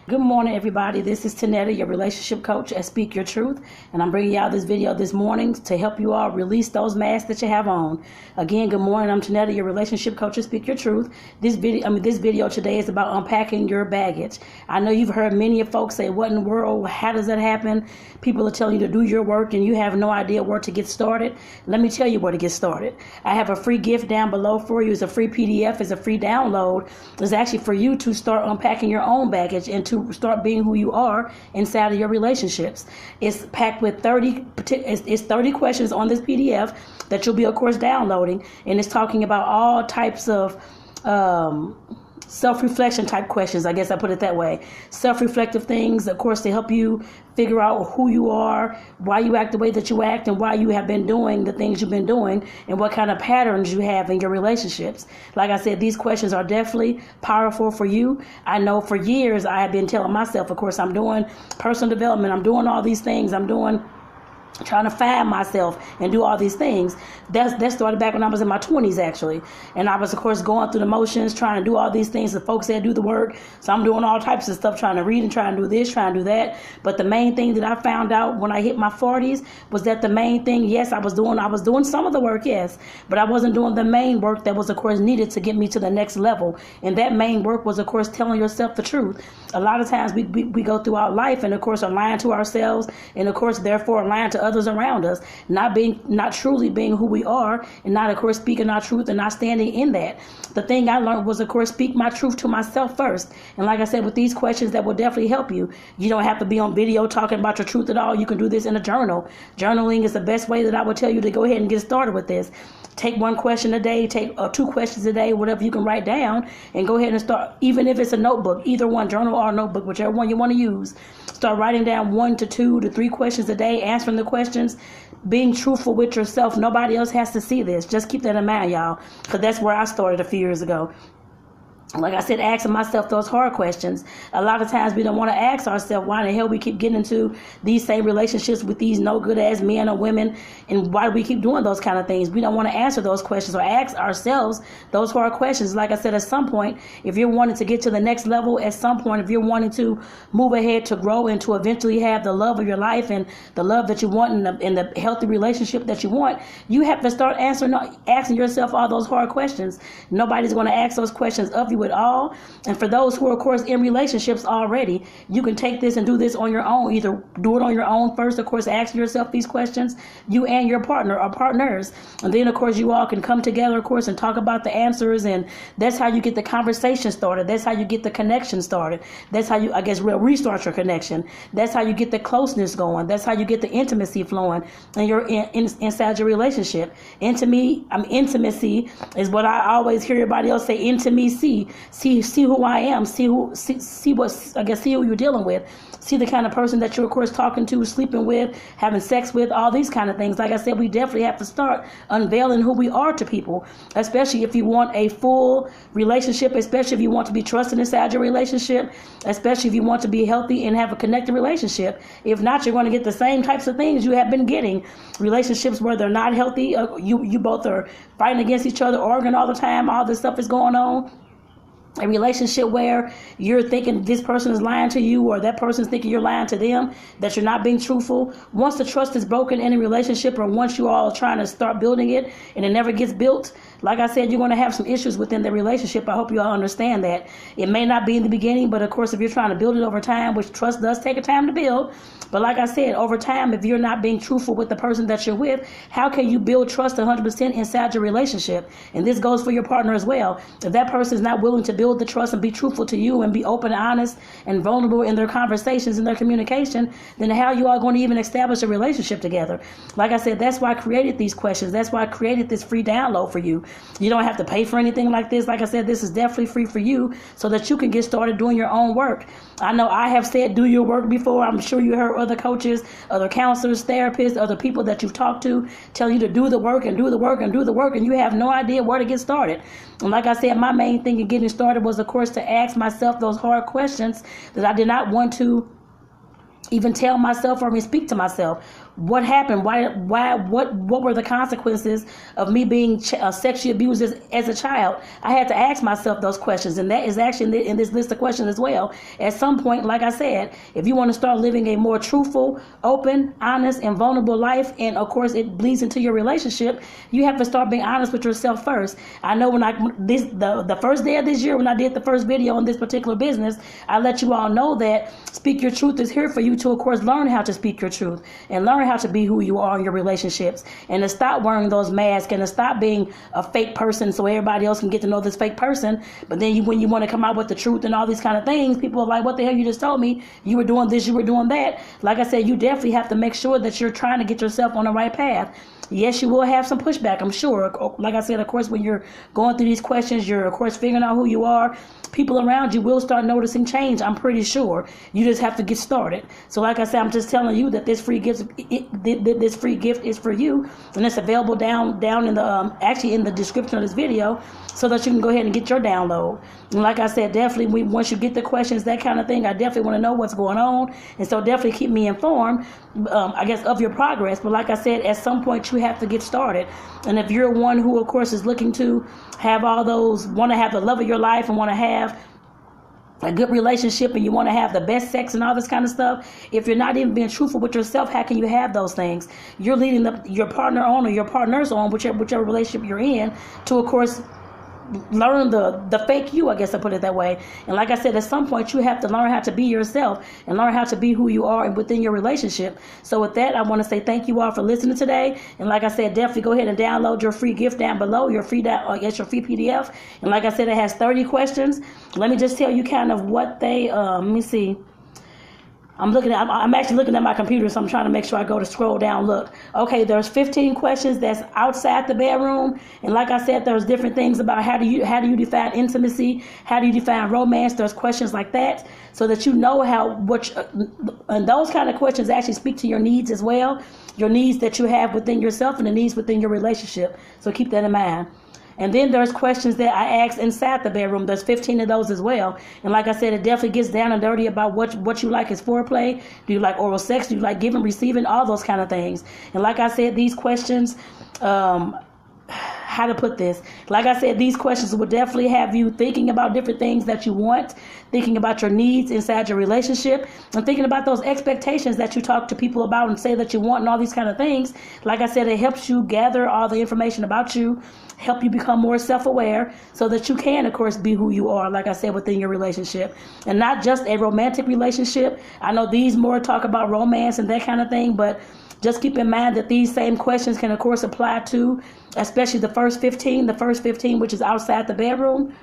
Good morning, everybody. This is Tanetta, your relationship coach at Speak Your Truth, and I'm bringing y'all this video this morning to help you all release those masks that you have on. Again, good morning. I'm Tanetta, your relationship coach at Speak Your Truth. This video today is about unpacking your baggage. I know you've heard many of folks say, "What in the world? How does that happen?" People are telling you to do your work, and you have no idea where to get started. Let me tell you where to get started. I have a free gift down below for you. It's a free PDF. It's a free download. It's actually for you to start unpacking your own baggage and to start being who you are inside of your relationships. It's packed with 30 questions on this PDF that you'll be, of course, downloading, and it's talking about all types of self-reflection type questions. I guess I put it that way. Self-reflective things, of course, to help you figure out who you are, why you act the way that you act, and why you have been doing the things you've been doing, and what kind of patterns you have in your relationships. Like I said, these questions are definitely powerful for you. I know for years I have been telling myself, of course, I'm doing personal development, I'm doing all these things, trying to find myself and do all these things. That started back when I was in my 20s, actually. And I was, of course, going through the motions, trying to do all these things. The folks said do the work. So I'm doing all types of stuff, trying to read and trying to do this, trying to do that. But the main thing that I found out when I hit my 40s was that the main thing, yes, I was doing some of the work, yes, but I wasn't doing the main work that was, of course, needed to get me to the next level. And that main work was, of course, telling yourself the truth. A lot of times we go throughout life and, of course, are lying to ourselves and, of course, therefore lying to others around us, not truly being who we are, and not, of course, speaking our truth and not standing in that. The thing I learned was, of course, speak my truth to myself first. And like I said, with these questions that will definitely help you. You don't have to be on video talking about your truth at all. You can do this in a journal. Journaling is the best way that I would tell you to go ahead and get started with this. Take one question a day, take 2 questions a day, whatever you can write down, and go ahead and start, even if it's a notebook, either one, journal or notebook, whichever one you want to use. Start writing down 1 to 2 to 3 questions a day, answering the questions, being truthful with yourself. Nobody else has to see this. Just keep that in mind, y'all, because that's where I started a few years ago. Like I said, asking myself those hard questions. A lot of times we don't want to ask ourselves why the hell we keep getting into these same relationships with these no good ass men or women, and why do we keep doing those kind of things. We don't want to answer those questions or ask ourselves those hard questions. Like I said, at some point, if you're wanting to get to the next level, at some point, if you're wanting to move ahead, to grow, and to eventually have the love of your life and the love that you want and the healthy relationship that you want, you have to start asking yourself all those hard questions. Nobody's going to ask those questions of you at all. And for those who are, of course, in relationships already, you can take this and do this on your own. Either do it on your own first, of course, ask yourself these questions, you and your partner or partners, and then, of course, you all can come together, of course, and talk about the answers. And that's how you get the conversation started. That's how you get the connection started. That's how you, I guess, restart your connection. That's how you get the closeness going. That's how you get the intimacy flowing, and you're inside your relationship. Intimacy is what I always hear everybody else say. Intimacy. See who I am. See who you're dealing with. See the kind of person that you're, of course, talking to, sleeping with, having sex with, all these kind of things. Like I said, we definitely have to start unveiling who we are to people, especially if you want a full relationship, especially if you want to be trusted inside your relationship, especially if you want to be healthy and have a connected relationship. If not, you're going to get the same types of things you have been getting. Relationships where they're not healthy, you both are fighting against each other, arguing all the time, all this stuff is going on. A relationship where you're thinking this person is lying to you, or that person's thinking you're lying to them, that you're not being truthful. Once the trust is broken in a relationship, or once you all are trying to start building it and it never gets built, like I said, you're going to have some issues within the relationship. I hope you all understand that. It may not be in the beginning, but of course, if you're trying to build it over time, which trust does take a time to build, but like I said, over time, if you're not being truthful with the person that you're with, how can you build trust 100% inside your relationship? And this goes for your partner as well. If that person is not willing to build the trust and be truthful to you and be open, honest, and vulnerable in their conversations and their communication, then how you are going to even establish a relationship together? Like I said, that's why I created these questions. That's why I created this free download for you. You don't have to pay for anything like this. Like I said, this is definitely free for you so that you can get started doing your own work. I know I have said do your work before. I'm sure you heard other coaches, other counselors, therapists, other people that you've talked to tell you to do the work and do the work and do the work, and you have no idea where to get started. And like I said, my main thing in getting started was, of course, to ask myself those hard questions that I did not want to even tell myself or even speak to myself. what happened? What were the consequences of me being sexually abused as a child? I had to ask myself those questions, and that is actually in this list of questions as well. At some point, like I said, if you want to start living a more truthful, open, honest, and vulnerable life, and of course it bleeds into your relationship, you have to start being honest with yourself first. I know when the first day of this year, when I did the first video on this particular business, I let you all know that Speak Your Truth is here for you to, of course, learn how to speak your truth and learn how to be who you are in your relationships, and to stop wearing those masks and to stop being a fake person so everybody else can get to know this fake person. But then when you want to come out with the truth and all these kind of things, people are like, what the hell you just told me? You were doing this, you were doing that. Like I said, you definitely have to make sure that you're trying to get yourself on the right path. Yes, you will have some pushback, I'm sure. Like I said, of course, when you're going through these questions, you're, of course, figuring out who you are. People around you will start noticing change, I'm pretty sure. You just have to get started. So like I said, I'm just telling you that this free gift is for you, and it's available down in the actually in the description of this video, so that you can go ahead and get your download. And like I said, definitely once you get the questions, that kind of thing, I definitely want to know what's going on, and so definitely keep me informed, I guess, of your progress. But like I said, at some point you have to get started. And if you're one who, of course, is looking to have all those, want to have the love of your life and want to have a good relationship, and you want to have the best sex and all this kind of stuff, if you're not even being truthful with yourself, how can you have those things? You're leading your partner on, or your partners on, whichever relationship you're in, to, of course, learn the fake you, I guess I put it that way. And like I said, at some point you have to learn how to be yourself and learn how to be who you are within your relationship. So with that, I want to say thank you all for listening today. And like I said, definitely go ahead and download your free gift down below, your free PDF. And like I said, it has 30 questions. Let me just tell you kind of what they let me see. I'm actually looking at my computer, so I'm trying to make sure I go to scroll down, look. Okay, there's 15 questions that's outside the bedroom. And like I said, there's different things about how do you define intimacy, how do you define romance. There's questions like that, so that you know and those kind of questions actually speak to your needs as well, your needs that you have within yourself and the needs within your relationship. So keep that in mind. And then there's questions that I ask inside the bedroom. There's 15 of those as well. And like I said, it definitely gets down and dirty about what you like as foreplay. Do you like oral sex? Do you like giving, receiving? All those kind of things. And like I said, these questions, how to put this? Like I said, these questions will definitely have you thinking about different things that you want, thinking about your needs inside your relationship, and thinking about those expectations that you talk to people about and say that you want and all these kind of things. Like I said, it helps you gather all the information about you, help you become more self-aware, so that you can, of course, be who you are, like I said, within your relationship. And not just a romantic relationship. I know these more talk about romance and that kind of thing, but just keep in mind that these same questions can, of course, apply to, especially the first 15, which is outside the bedroom.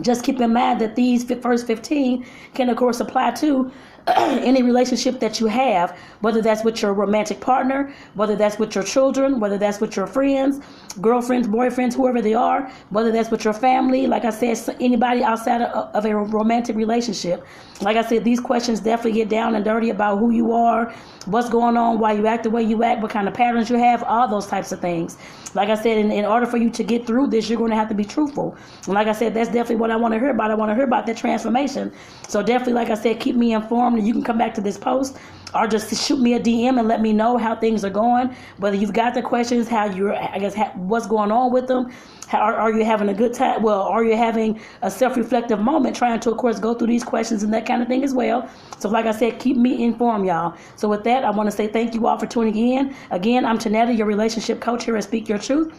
Just keep in mind that these first 15 can, of course, apply to any relationship that you have, whether that's with your romantic partner, whether that's with your children, whether that's with your friends, girlfriends, boyfriends, whoever they are, whether that's with your family, like I said, anybody outside of a romantic relationship. Like I said, these questions definitely get down and dirty about who you are, what's going on, why you act the way you act, what kind of patterns you have, all those types of things. Like I said, in order for you to get through this, you're going to have to be truthful. And like I said, that's definitely what I want to hear about. I want to hear about that transformation. So definitely, like I said, keep me informed. You can come back to this post or just shoot me a DM and let me know how things are going. Whether you've got the questions, what's going on with them. Are you having a good time? Well, are you having a self-reflective moment trying to, of course, go through these questions and that kind of thing as well? So like I said, keep me informed, y'all. So with that, I want to say thank you all for tuning in. Again, I'm Tanetta, your relationship coach here at Speak Your Truth.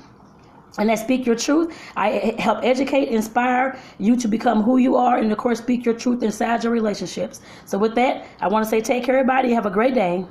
And at Speak Your Truth, I help educate, inspire you to become who you are, and of course, speak your truth inside your relationships. So with that, I want to say take care, everybody. Have a great day.